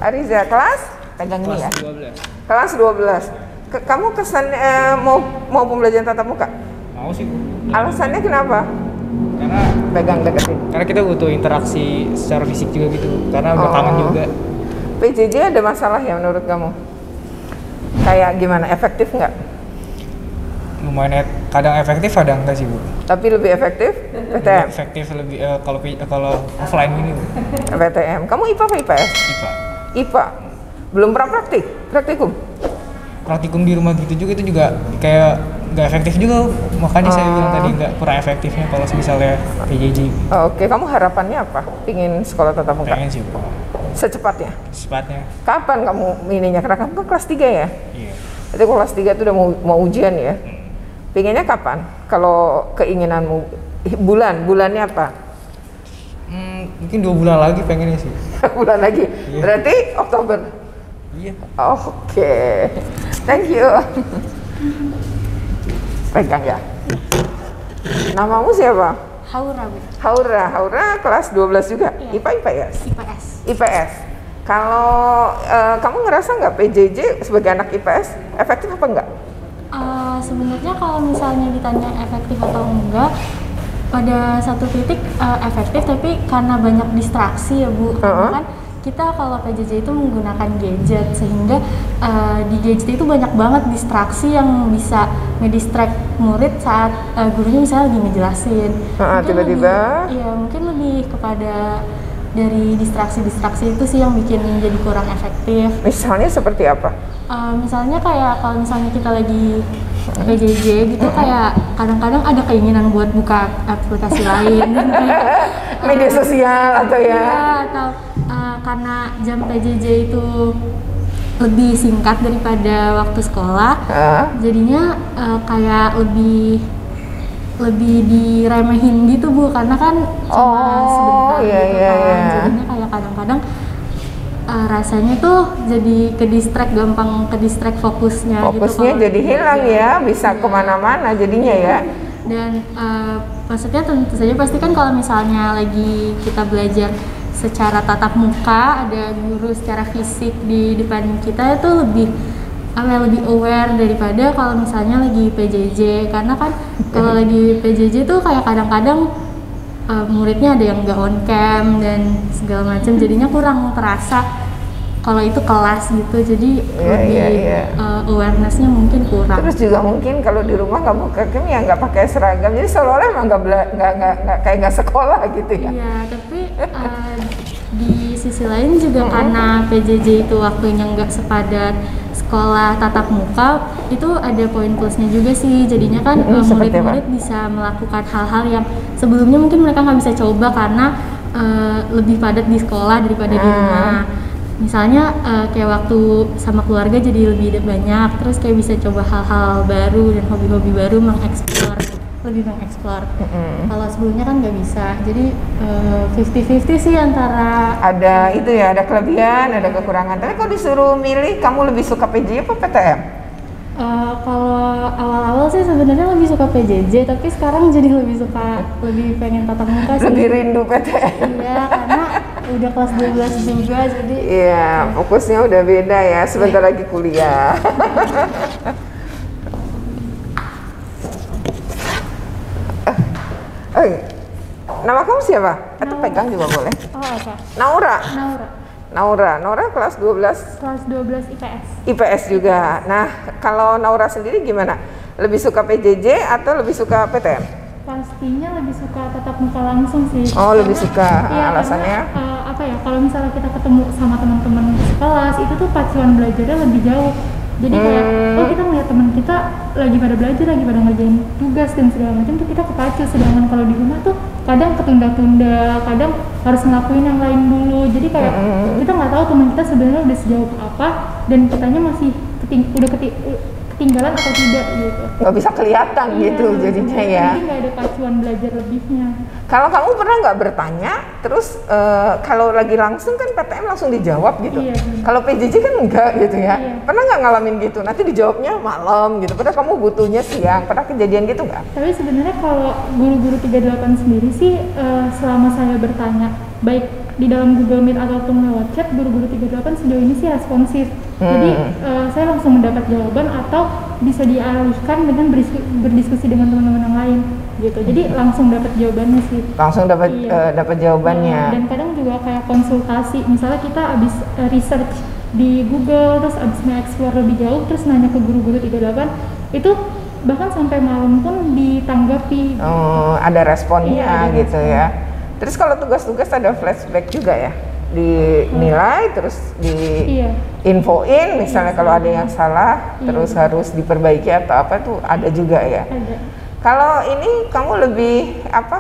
Ariza, kelas? Pegang ini ya. Kelas 12. Kelas 12. Kamu kesan mau pembelajaran tatap muka? Mau sih, Bu. Alasannya kenapa? Karena Pegang deketin. karena kita butuh interaksi secara fisik juga gitu. Karena udah kangen juga. PJJ ada masalah ya menurut kamu? Kayak gimana? Efektif nggak? Lumayan kadang efektif, kadang enggak sih, Bu. Tapi lebih efektif Lebih PTM. efektif lebih kalau offline ini, Bu. PTM. Kamu IPA apa IPS? IPA. IPA. Belum pernah praktikum? Praktikum di rumah gitu juga itu juga kayak nggak efektif juga, makanya saya bilang tadi nggak kurang efektifnya kalau misalnya PJJ. Oke, kamu harapannya apa? Pingin sekolah tatap muka? Pengen sih, Bu. Secepatnya? Sepatnya. Kapan kamu ininya? Karena kamu kan kelas 3 ya? Iya. Jadi kelas 3 itu udah mau ujian ya? Pinginnya kapan? Kalau keinginanmu bulannya apa? Mungkin 2 bulan lagi pengennya sih. Bulan lagi? Iya. Berarti Oktober? Iya. Oke. Thank you. Pegang ya. Namamu siapa? Haura, Bu. Haura kelas 12 juga? Iya. IPA IPS? IPS. IPS. Kalau kamu ngerasa nggak PJJ sebagai anak IPS efektif apa enggak? Sebenarnya kalau misalnya ditanya efektif atau enggak, pada satu titik efektif, tapi karena banyak distraksi ya, Bu. Karena kan kita kalau PJJ itu menggunakan gadget, sehingga di gadget itu banyak banget distraksi yang bisa ngedistract murid saat gurunya misalnya lagi ngejelasin. Tiba-tiba? Iya, mungkin lebih kepada dari distraksi-distraksi itu sih yang bikin jadi kurang efektif. Misalnya seperti apa? Misalnya kayak kalau misalnya kita lagi PJJ gitu, kayak kadang-kadang ada keinginan buat buka aplikasi lain, Media sosial atau ya? Iya, atau karena jam PJJ itu lebih singkat daripada waktu sekolah, jadinya kayak lebih diremehin gitu, Bu, karena kan cuma sebentar iya, gitu iya, kan. iya. Jadinya kayak kadang-kadang rasanya tuh jadi gampang ke distract fokusnya gitu. Fokusnya jadi hilang ya, bisa kemana-mana jadinya ya. Dan maksudnya tentu saja pasti kan kalau misalnya lagi kita belajar secara tatap muka, ada guru secara fisik di depan kita, itu lebih aware daripada kalau misalnya lagi PJJ. Karena kan kalau lagi PJJ tuh kayak kadang-kadang muridnya ada yang nggak on cam dan segala macam, jadinya kurang terasa kalau itu kelas gitu, jadi awarenessnya mungkin kurang. Terus juga mungkin kalau di rumah nggak buka cam ya nggak pakai seragam, jadi seolah-olah emang nggak kayak nggak sekolah gitu ya. Iya, tapi di sisi lain juga karena PJJ itu waktunya nggak sepadat sekolah tatap muka, itu ada poin plusnya juga sih. Jadinya kan murid-murid bisa melakukan hal-hal yang sebelumnya mungkin mereka nggak bisa coba karena lebih padat di sekolah daripada di rumah. Misalnya kayak waktu sama keluarga jadi lebih banyak, terus kayak bisa coba hal-hal baru dan hobi-hobi baru, lebih mengeksplor. Kalau sebelumnya kan nggak bisa, jadi 50-50 sih antara ada itu ya, ada kelebihan, ada kekurangan. Tapi kalau disuruh milih, kamu lebih suka PJJ apa PTM? Kalau awal-awal sih sebenarnya lebih suka PJJ, tapi sekarang jadi lebih pengen tatap muka sih. Lebih rindu PTM. Iya, karena udah kelas 12 juga, jadi iya, fokusnya udah beda ya, sebentar lagi kuliah. Nama kamu siapa? Atau pegang juga boleh? apa? Naura kelas 12? Kelas 12 IPS. IPS juga. Nah, kalau Naura sendiri gimana? Lebih suka PJJ atau lebih suka PTM? Pastinya lebih suka tatap muka langsung sih. Oh, lebih suka. Iya, Alasannya? Karena, kalau misalnya kita ketemu sama teman-teman sekelas, itu tuh pacuan belajarnya lebih jauh. Jadi kayak, kita ngeliat teman kita lagi pada belajar, lagi pada ngerjain tugas dan segala macam, tuh kita kepacu. Sedangkan kalau di rumah tuh kadang ketunda-tunda, kadang harus ngelakuin yang lain dulu. Jadi kayak kita nggak tahu teman kita sebenarnya udah sejauh apa dan kitanya masih ketinggalan atau tidak gitu. Nggak bisa kelihatan gitu jadinya ya. Jadi nggak ada pacuan belajar lebihnya. Kalau kamu pernah nggak bertanya, terus kalau lagi langsung kan PTM langsung dijawab gitu. Iya, kalau PJJ kan enggak gitu ya. Iya. Pernah nggak ngalamin gitu? Nanti dijawabnya malam gitu. Padahal kamu butuhnya siang. Pernah kejadian gitu nggak? Tapi sebenarnya kalau guru-guru 38 sendiri sih, selama saya bertanya, baik di dalam Google Meet ataupun lewat chat, guru-guru 38 sejauh ini sih responsif. Jadi saya langsung mendapat jawaban atau bisa dialihkan dengan berdiskusi dengan teman-teman yang lain gitu. Jadi langsung dapat jawabannya sih. Langsung dapat jawabannya. Dan kadang juga kayak konsultasi, misalnya kita habis research di Google, terus abis nge-explore lebih jauh, terus nanya ke guru-guru 38, itu bahkan sampai malam pun ditanggapi. Ada responnya ada gitu respon. ya. Terus kalau tugas-tugas ada flashback juga ya? Dinilai, terus diinfoin, misalnya kalau ada yang salah, terus harus diperbaiki atau apa tuh ada juga ya? Ada. Kalau ini kamu lebih apa,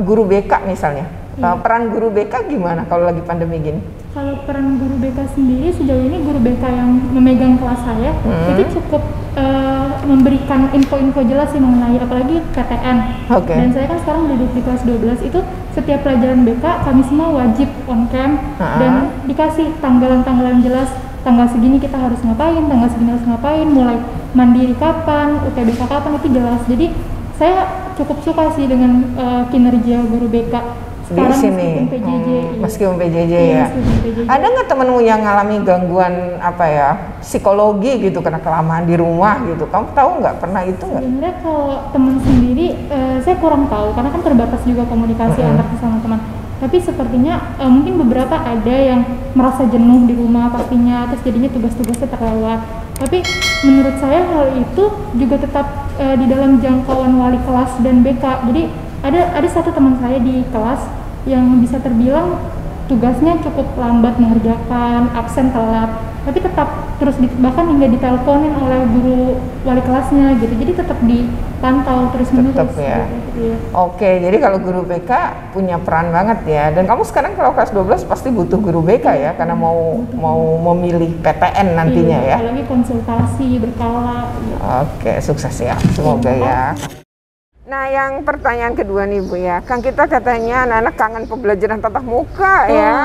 guru BK misalnya? Peran guru BK gimana kalau lagi pandemi gini? Kalau peran guru BK sendiri, sejauh ini guru BK yang memegang kelas saya itu cukup memberikan info-info jelas sih mengenai apalagi PTN. Dan saya kan sekarang duduk di kelas 12, itu setiap pelajaran BK kami semua wajib on cam dan dikasih tanggalan-tanggalan jelas, tanggal segini kita harus ngapain, tanggal segini harus ngapain, mulai mandiri kapan, UTBK kapan, itu jelas. Jadi saya cukup suka sih dengan kinerja guru BK di sini, meskipun PJJ ya. Ada nggak temenmu yang ngalami gangguan apa ya, psikologi gitu karena kelamaan di rumah gitu? Kamu tahu nggak, pernah itu nggak? Sebenarnya kalau teman sendiri saya kurang tahu karena kan terbatas juga komunikasi antar sama teman. Tapi sepertinya mungkin beberapa ada yang merasa jenuh di rumah pastinya, terus jadinya tugas-tugasnya terlewat. Tapi menurut saya hal itu juga tetap di dalam jangkauan wali kelas dan BK. Jadi ada satu teman saya di kelas yang bisa terbilang tugasnya cukup lambat mengerjakan, absen telat, tapi tetap terus bahkan hingga diteleponin oleh guru wali kelasnya gitu. Jadi tetap dipantau terus menerus. Tetap ya. Gitu. Oke, jadi kalau guru BK punya peran banget ya. Dan kamu sekarang kalau kelas 12 pasti butuh guru BK ya, karena mau memilih PTN nantinya ya. Apalagi konsultasi berkala. Gitu. Oke, sukses ya. Semoga ya. Nah, yang pertanyaan kedua nih Bu ya, kan kita katanya anak-anak kangen pembelajaran tatap muka ya.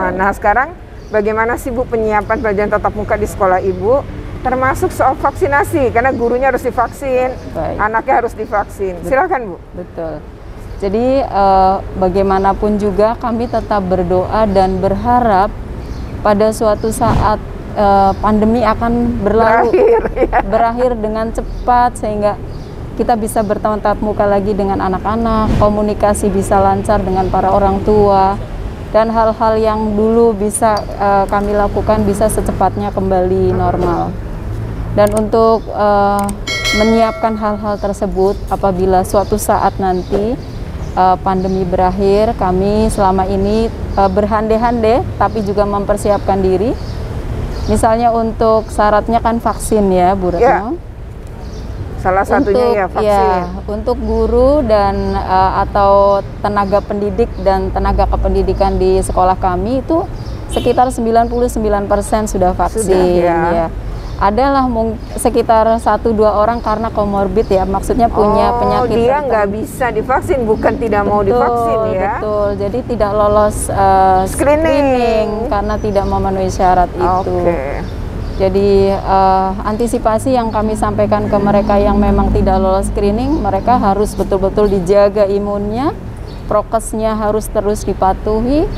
Nah, sekarang bagaimana sih Bu penyiapan pelajaran tatap muka di sekolah Ibu, termasuk soal vaksinasi, karena gurunya harus divaksin, anaknya harus divaksin. Silakan Bu. Betul. Jadi bagaimanapun juga kami tetap berdoa dan berharap pada suatu saat pandemi akan berakhir dengan cepat sehingga kita bisa bertemu tatap muka lagi dengan anak-anak, komunikasi bisa lancar dengan para orang tua, dan hal-hal yang dulu bisa kami lakukan bisa secepatnya kembali normal. Dan untuk menyiapkan hal-hal tersebut apabila suatu saat nanti pandemi berakhir, kami selama ini berhande-hande tapi juga mempersiapkan diri. Misalnya untuk syaratnya kan vaksin ya Bu Retno. Salah satunya untuk, vaksin. Untuk guru dan atau tenaga pendidik dan tenaga kependidikan di sekolah kami itu sekitar 99% sudah vaksin. Ya. Adalah sekitar 1-2 orang karena komorbid ya, maksudnya punya penyakit. Dia nggak bisa divaksin, bukan tidak mau divaksin ya. Betul, jadi tidak lolos screening karena tidak memenuhi syarat itu. Jadi antisipasi yang kami sampaikan ke mereka yang memang tidak lolos screening, mereka harus betul-betul dijaga imunnya, prokesnya harus terus dipatuhi,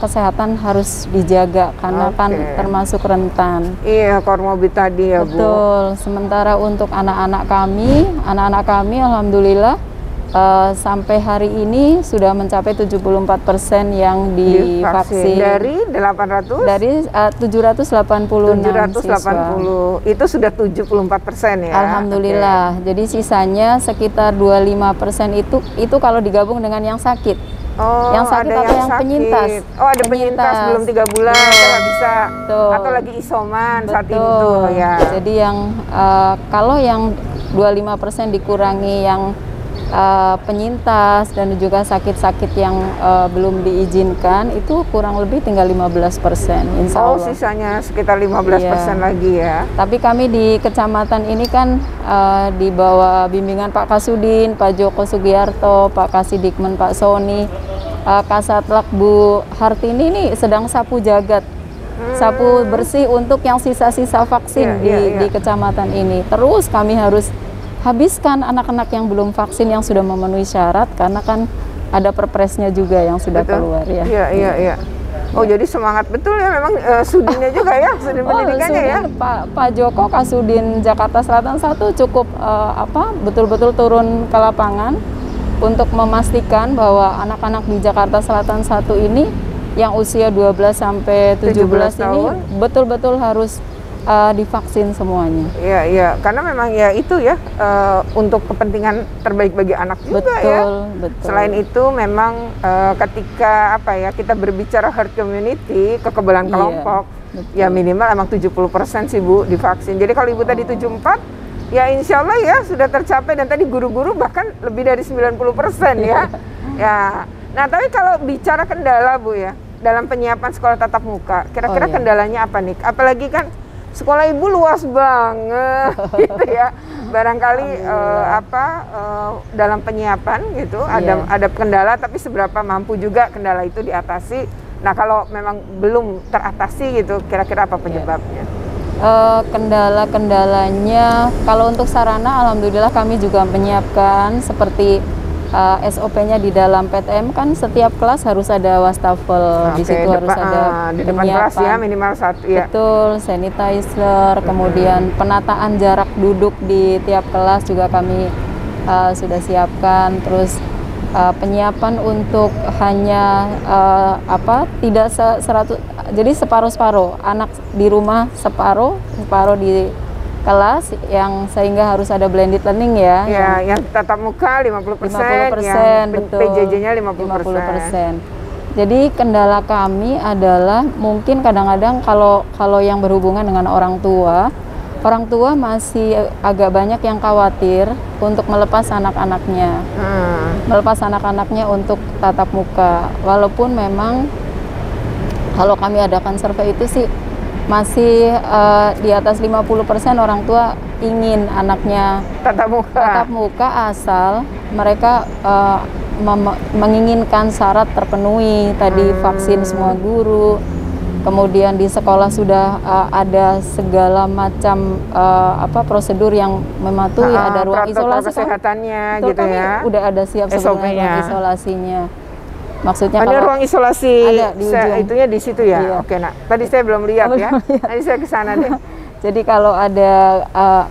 kesehatan harus dijaga karena kan termasuk rentan. Iya, komorbid tadi ya Bu. Betul. Sementara untuk anak-anak kami alhamdulillah sampai hari ini sudah mencapai 74% yang divaksin. Dari 800? Dari 780 siswa. Itu sudah 74% ya? Alhamdulillah. Jadi sisanya sekitar 25% itu kalau digabung dengan yang sakit. Yang sakit atau yang penyintas? Ada penyintas belum 3 bulan, nggak bisa. Atau lagi isoman saat itu ya. Jadi yang kalau yang 25% dikurangi yang penyintas dan juga sakit-sakit yang belum diizinkan, itu kurang lebih tinggal 15%, insya Allah. Sisanya sekitar 15% lagi ya. Tapi kami di kecamatan ini kan di bawah bimbingan Pak Kasudin, Pak Joko Sugiarto, Pak Kasidikmen, Pak Soni, Kasatlak Bu Hartini ini sedang sapu jagat, sapu bersih untuk yang sisa-sisa vaksin di kecamatan ini. Terus kami harus habiskan anak-anak yang belum vaksin yang sudah memenuhi syarat, karena kan ada perpresnya juga yang sudah keluar ya. Iya. Oh jadi semangat betul ya memang Sudinnya juga ya, Sudin pendidikannya ya. Pak Joko Kasudin Jakarta Selatan 1 cukup betul-betul turun ke lapangan untuk memastikan bahwa anak-anak di Jakarta Selatan 1 ini yang usia 12 sampai 17 ini betul-betul harus divaksin semuanya. Iya, karena memang ya itu ya untuk kepentingan terbaik bagi anak juga betul. Selain itu memang ketika kita berbicara herd immunity, kekebalan kelompok, ya minimal emang 70% sih Bu divaksin. Jadi kalau Ibu tadi 74, ya insya Allah ya sudah tercapai, dan tadi guru-guru bahkan lebih dari 90% ya. Ya. Nah tapi kalau bicara kendala Bu ya, dalam penyiapan sekolah tatap muka, kira-kira kendalanya apa nih? Apalagi kan sekolah Ibu luas banget gitu ya. Barangkali dalam penyiapan gitu ada kendala, tapi seberapa mampu juga kendala itu diatasi. Nah kalau memang belum teratasi gitu, kira-kira apa penyebabnya? Kendala-kendalanya kalau untuk sarana, alhamdulillah kami juga menyiapkan seperti SOP-nya di dalam PTM kan setiap kelas harus ada wastafel, di situ harus ada di depan kelas ya minimal 1 ya. Betul, sanitizer, kemudian penataan jarak duduk di tiap kelas juga kami sudah siapkan. Terus penyiapan untuk hanya tidak 100, jadi separuh-separuh, anak di rumah separuh di kelas, yang sehingga harus ada blended learning ya. Ya, yang tatap muka 50%, betul. PJJ-nya 50%. Jadi kendala kami adalah mungkin kadang-kadang kalau yang berhubungan dengan orang tua masih agak banyak yang khawatir untuk melepas anak-anaknya. Melepas anak-anaknya untuk tatap muka. Walaupun memang kalau kami adakan survei itu sih masih di atas 50% orang tua ingin anaknya tatap muka asal mereka menginginkan syarat terpenuhi, tadi vaksin semua guru, kemudian di sekolah sudah ada segala macam prosedur yang mematuhi, ada ruang isolasi kesehatannya gitu kami ya. Udah ada siap sebenarnya ruang isolasinya. Maksudnya ada ruang isolasi ada di itunya di situ ya. Iya. Oke, nak. Tadi saya belum lihat ya. Nanti saya ke sana deh. Jadi kalau ada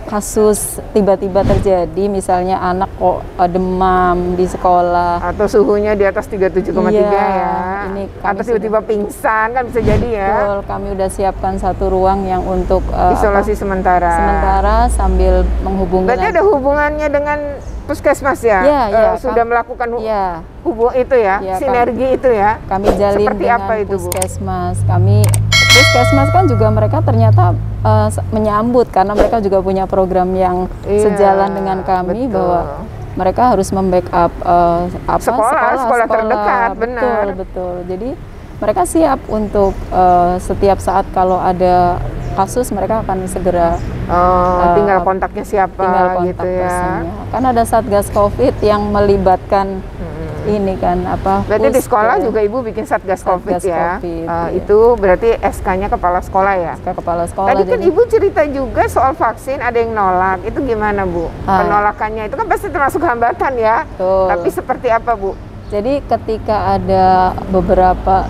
kasus tiba-tiba terjadi, misalnya anak kok demam di sekolah atau suhunya di atas 37,3 ya. Atau tiba-tiba pingsan kan bisa jadi ya. Betul, kami udah siapkan satu ruang yang untuk isolasi sementara. Sambil menghubungi. Berarti ada hubungannya dengan Puskesmas ya? Sudah melakukan itu ya, sinergi itu ya. Kami jalin seperti dengan apa itu, Puskesmas. Puskesmas kan juga mereka ternyata menyambut, karena mereka juga punya program yang sejalan dengan kami, bahwa mereka harus membackup sekolah terdekat. Betul. Jadi mereka siap untuk setiap saat kalau ada kasus mereka akan segera tinggal kontaknya siapa, gitu ya. Personnya. Kan ada Satgas Covid yang melibatkan ini kan berarti di sekolah juga Ibu bikin Satgas Covid ya. Itu berarti SK-nya kepala sekolah ya. SK kepala sekolah. Tadi kan Ibu cerita juga soal vaksin ada yang nolak. Itu gimana Bu? Penolakannya itu kan pasti termasuk hambatan ya. Betul. Tapi seperti apa Bu? Jadi ketika ada beberapa,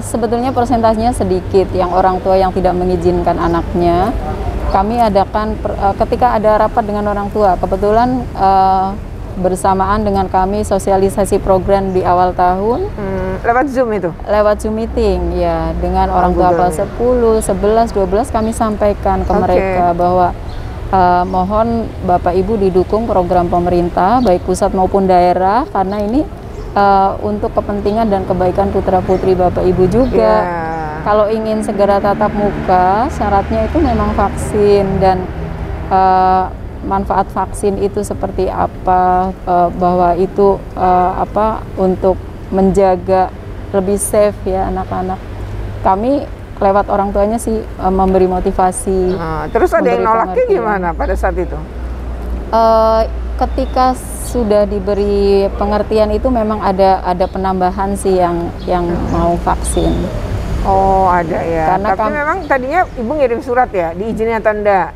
sebetulnya persentasenya sedikit yang orang tua yang tidak mengizinkan anaknya, kami adakan ketika ada rapat dengan orang tua, kebetulan bersamaan dengan kami sosialisasi program di awal tahun. Lewat Zoom itu? Lewat Zoom meeting ya, dengan orang tua kelas 10, 11, 12 kami sampaikan ke mereka bahwa mohon Bapak Ibu didukung program pemerintah baik pusat maupun daerah, karena ini untuk kepentingan dan kebaikan putra-putri Bapak Ibu juga. Kalau ingin segera tatap muka, syaratnya itu memang vaksin, dan manfaat vaksin itu seperti apa, bahwa itu untuk menjaga lebih safe ya anak-anak. Kami lewat orang tuanya sih memberi motivasi. Terus ada yang nolaknya gimana pada saat itu? Ketika sudah diberi pengertian itu memang ada penambahan sih yang mau vaksin. Oh ada ya. Karena tapi memang tadinya Ibu ngirim surat ya, diizinin atau enggak?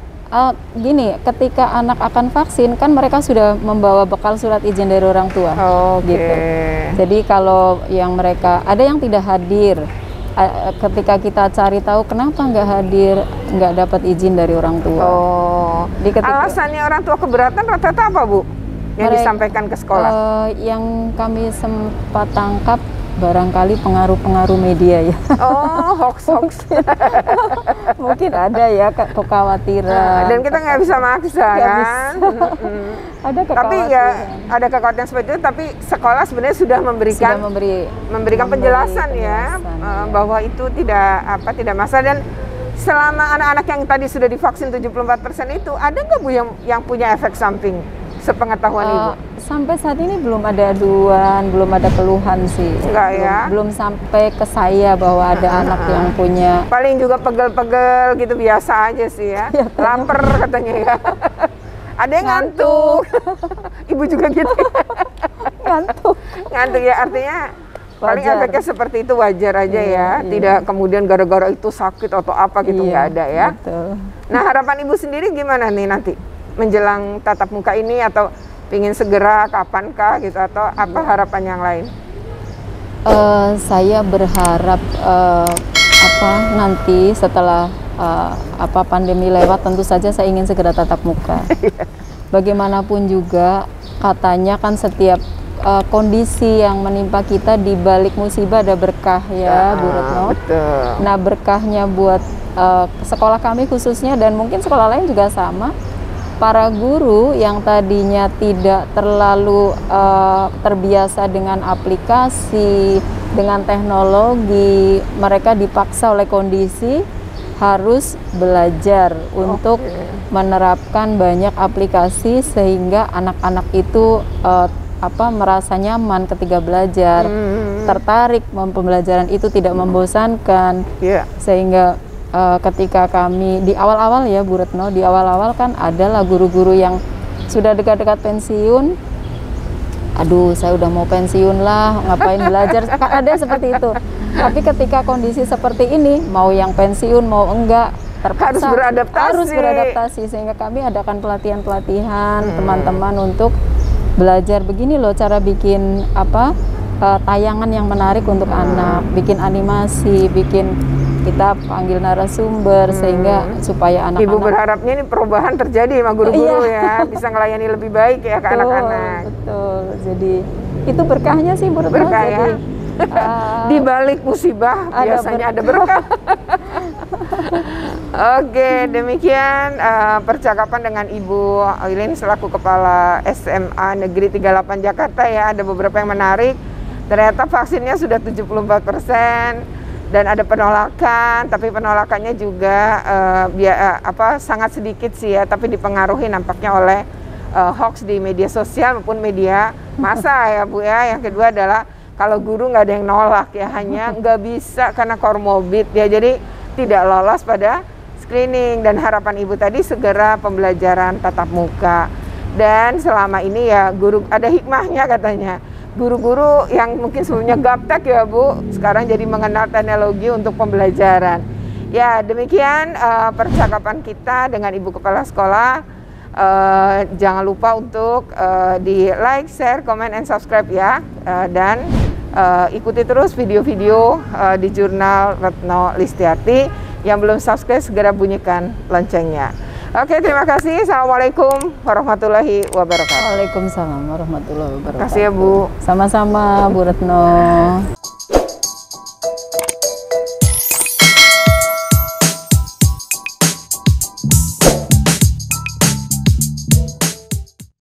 Gini, ketika anak akan vaksin kan mereka sudah membawa bekal surat izin dari orang tua. Gitu. Jadi kalau yang mereka ada yang tidak hadir, ketika kita cari tahu kenapa nggak hadir, nggak dapat izin dari orang tua. Alasannya orang tua keberatan rata-rata apa, Bu? Yang disampaikan ke sekolah? Yang kami sempat tangkap barangkali pengaruh-pengaruh media ya. Hoax. Mungkin ada ya kekhawatiran. Dan kita nggak bisa maksa kan. Ada kekhawatiran. Tapi ya ada kekhawatiran seperti itu. Tapi sekolah sebenarnya sudah memberikan penjelasan ya, bahwa itu tidak masalah. Dan selama anak-anak yang tadi sudah divaksin 74% itu, ada nggak Bu yang punya efek samping? Sepengetahuan Ibu? Sampai saat ini belum ada aduan, belum ada keluhan sih. Enggak ya? Belum sampai ke saya bahwa ada anak yang punya. Paling juga pegel-pegel gitu, biasa aja sih ya. Lapar katanya ya. Ada yang ngantuk. Ibu juga gitu. Ngantuk ya, artinya paling efeknya seperti itu, wajar aja ya. Tidak kemudian gara-gara itu sakit atau apa gitu, nggak ada ya. Betul. Nah, harapan Ibu sendiri gimana nih nanti menjelang tatap muka ini, atau pingin segera kapankah gitu, atau apa harapan yang lain? Saya berharap nanti setelah pandemi lewat, tentu saja saya ingin segera tatap muka. Bagaimanapun juga katanya kan setiap kondisi yang menimpa kita di balik musibah ada berkah ya, Bu Retno. Betul. Nah, berkahnya buat sekolah kami khususnya, dan mungkin sekolah lain juga sama. Para guru yang tadinya tidak terlalu terbiasa dengan aplikasi, dengan teknologi, mereka dipaksa oleh kondisi harus belajar untuk menerapkan banyak aplikasi, sehingga anak-anak itu merasa nyaman ketika belajar, tertarik, pembelajaran itu tidak membosankan, sehingga ketika kami di awal-awal ya Bu Retno, di awal-awal kan adalah guru-guru yang sudah dekat-dekat pensiun. Aduh, saya udah mau pensiun lah, ngapain belajar, ada seperti itu. Tapi ketika kondisi seperti ini, mau yang pensiun mau enggak, terpaksa harus beradaptasi, sehingga kami adakan pelatihan-pelatihan teman-teman untuk belajar begini loh cara bikin tayangan yang menarik untuk anak, bikin animasi, kita panggil narasumber, sehingga supaya anak-anak. Ibu berharapnya ini perubahan terjadi sama guru-guru ya, bisa ngelayani lebih baik ya ke anak-anak. Betul, jadi itu berkahnya sih menurut saya. Berkah ya. Di balik musibah biasanya ada berkah. Oke, demikian percakapan dengan Ibu Oilin selaku Kepala SMA Negeri 38 Jakarta ya. Ada beberapa yang menarik. Ternyata vaksinnya sudah 74%. Dan ada penolakan, tapi penolakannya juga sangat sedikit sih ya, tapi dipengaruhi nampaknya oleh hoax di media sosial maupun media massa ya Bu ya. Yang kedua adalah kalau guru nggak ada yang nolak ya, hanya nggak bisa karena komorbid ya, jadi tidak lolos pada screening. Dan harapan Ibu tadi segera pembelajaran tatap muka. Dan selama ini ya guru ada hikmahnya katanya. Guru-guru yang mungkin sebelumnya gaptek ya Bu, sekarang jadi mengenal teknologi untuk pembelajaran. Ya, demikian percakapan kita dengan Ibu Kepala Sekolah. Jangan lupa untuk di like, share, comment, and subscribe ya. Dan ikuti terus video-video di jurnal Retno Listiarti. Yang belum subscribe segera bunyikan loncengnya. Oke, terima kasih. Assalamualaikum warahmatullahi wabarakatuh. Waalaikumsalam warahmatullahi wabarakatuh. Terima kasih ya Bu. Sama-sama Bu Retno.